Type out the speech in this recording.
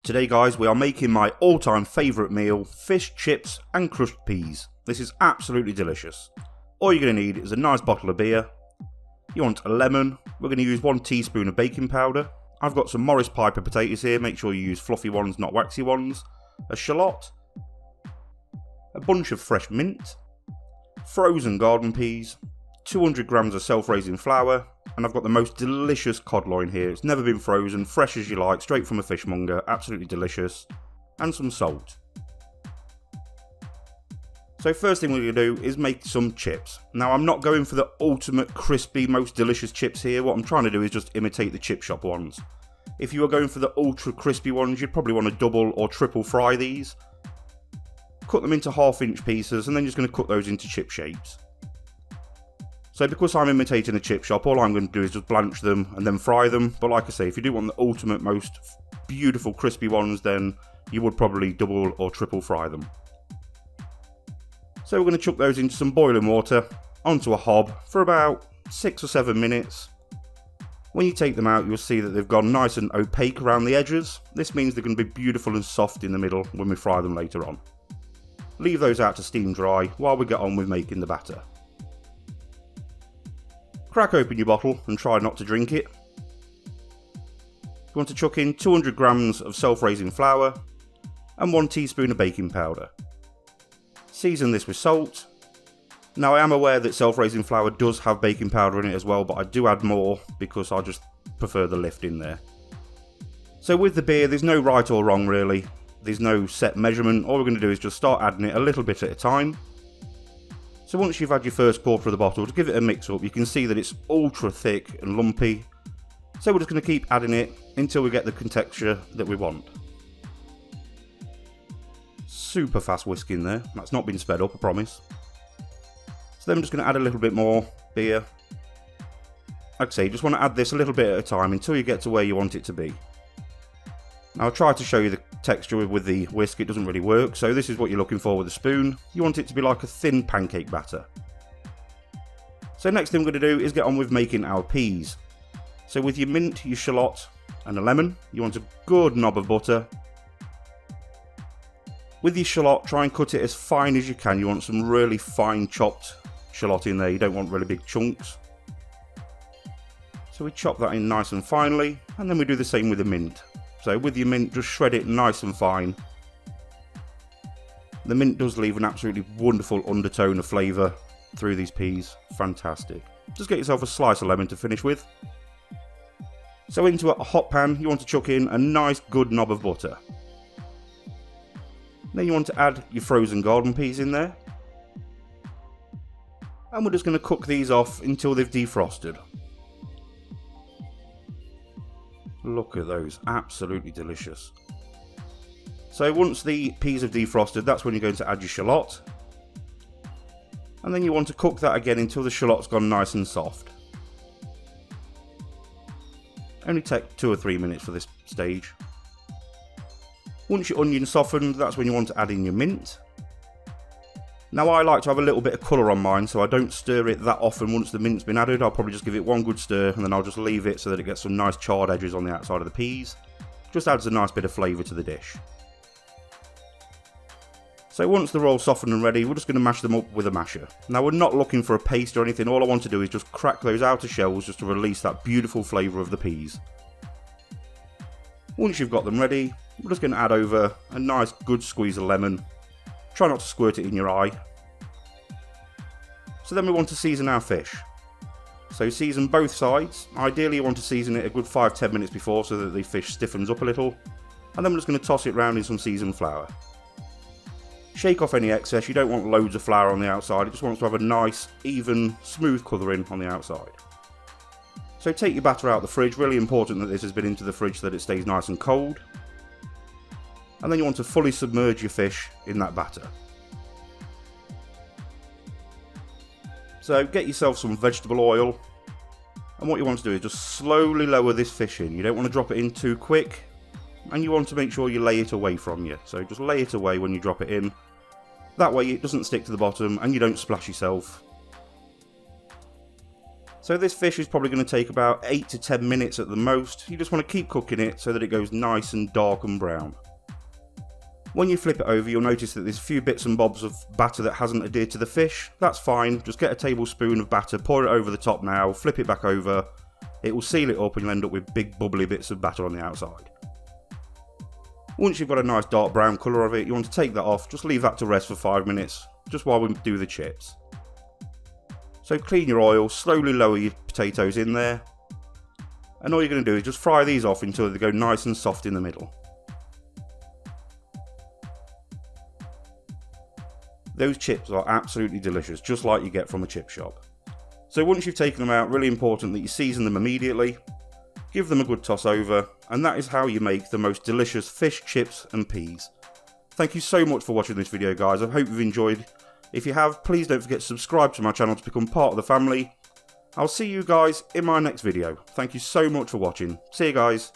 Today guys, we are making my all-time favourite meal, fish, chips and crushed peas. This is absolutely delicious. All you're going to need is a nice bottle of beer. You want a lemon. We're going to use 1 teaspoon of baking powder. I've got some Morris Piper potatoes here, make sure you use fluffy ones, not waxy ones. A shallot. A bunch of fresh mint. Frozen garden peas. 200 grams of self-raising flour. And I've got the most delicious cod loin here. It's never been frozen, fresh as you like, straight from a fishmonger, absolutely delicious. And some salt. So first thing we're going to do is make some chips. Now I'm not going for the ultimate crispy, most delicious chips here. What I'm trying to do is just imitate the chip shop ones. If you were going for the ultra crispy ones, you'd probably want to double or triple fry these. Cut them into 1/2-inch pieces and then just going to cut those into chip shapes. So because I'm imitating a chip shop, all I'm going to do is just blanch them and then fry them. But like I say, if you do want the ultimate, most beautiful crispy ones, then you would probably double or triple fry them. So we're going to chuck those into some boiling water, onto a hob for about 6 or 7 minutes. When you take them out, you'll see that they've gone nice and opaque around the edges. This means they're going to be beautiful and soft in the middle when we fry them later on. Leave those out to steam dry while we get on with making the batter. Crack open your bottle and try not to drink it. You want to chuck in 200 grams of self-raising flour and 1 teaspoon of baking powder. Season this with salt. Now I am aware that self-raising flour does have baking powder in it as well, but I do add more because I just prefer the lift in there. So with the beer, there's no right or wrong really. There's no set measurement. All we're going to do is just start adding it a little bit at a time. So once you've had your first quarter of the bottle, to give it a mix up, you can see that it's ultra thick and lumpy. So we're just going to keep adding it until we get the texture that we want. Super fast whisking there. That's not been sped up, I promise. So then I'm just going to add a little bit more beer. Like I say, you just want to add this a little bit at a time until you get to where you want it to be. Now I'll try to show you the texture with the whisk, it doesn't really work, so this is what you're looking for with a spoon. You want it to be like a thin pancake batter. So next thing we're going to do is get on with making our peas. So with your mint, your shallot and a lemon, you want a good knob of butter. With your shallot, try and cut it as fine as you can. You want some really fine chopped shallot in there, you don't want really big chunks. So we chop that in nice and finely, and then we do the same with the mint. So with your mint, just shred it nice and fine. The mint does leave an absolutely wonderful undertone of flavour through these peas. Fantastic. Just get yourself a slice of lemon to finish with. So into a hot pan, you want to chuck in a nice good knob of butter. Then you want to add your frozen garden peas in there. And we're just going to cook these off until they've defrosted. Look at those, absolutely delicious. So once the peas have defrosted, that's when you're going to add your shallot. And then you want to cook that again until the shallot's gone nice and soft. Only take 2 or 3 minutes for this stage. Once your onion's softened, that's when you want to add in your mint. Now I like to have a little bit of colour on mine, so I don't stir it that often once the mint's been added. I'll probably just give it one good stir and then I'll just leave it so that it gets some nice charred edges on the outside of the peas. Just adds a nice bit of flavour to the dish. So once they're all softened and ready, we're just going to mash them up with a masher. Now we're not looking for a paste or anything, all I want to do is just crack those outer shells just to release that beautiful flavour of the peas. Once you've got them ready, we're just going to add over a nice good squeeze of lemon. Try not to squirt it in your eye. So then we want to season our fish. So season both sides. Ideally you want to season it a good 5-10 minutes before so that the fish stiffens up a little. And then we're just going to toss it round in some seasoned flour. Shake off any excess, you don't want loads of flour on the outside, it just wants to have a nice, even, smooth colouring on the outside. So take your batter out of the fridge, really important that this has been into the fridge so that it stays nice and cold. And then you want to fully submerge your fish in that batter. So get yourself some vegetable oil, and what you want to do is just slowly lower this fish in. You don't want to drop it in too quick, and you want to make sure you lay it away from you. So just lay it away when you drop it in. That way it doesn't stick to the bottom and you don't splash yourself. So this fish is probably going to take about 8 to 10 minutes at the most. You just want to keep cooking it so that it goes nice and dark and brown. When you flip it over, you'll notice that there's a few bits and bobs of batter that hasn't adhered to the fish. That's fine, just get a tablespoon of batter, pour it over the top now, flip it back over. It will seal it up and you'll end up with big bubbly bits of batter on the outside. Once you've got a nice dark brown colour of it, you want to take that off, just leave that to rest for 5 minutes, just while we do the chips. So clean your oil, slowly lower your potatoes in there, and all you're going to do is just fry these off until they go nice and soft in the middle. Those chips are absolutely delicious, just like you get from a chip shop. So once you've taken them out, really important that you season them immediately, give them a good toss over, and that is how you make the most delicious fish, chips and peas. Thank you so much for watching this video, guys. I hope you've enjoyed. If you have, please don't forget to subscribe to my channel to become part of the family. I'll see you guys in my next video. Thank you so much for watching. See you guys.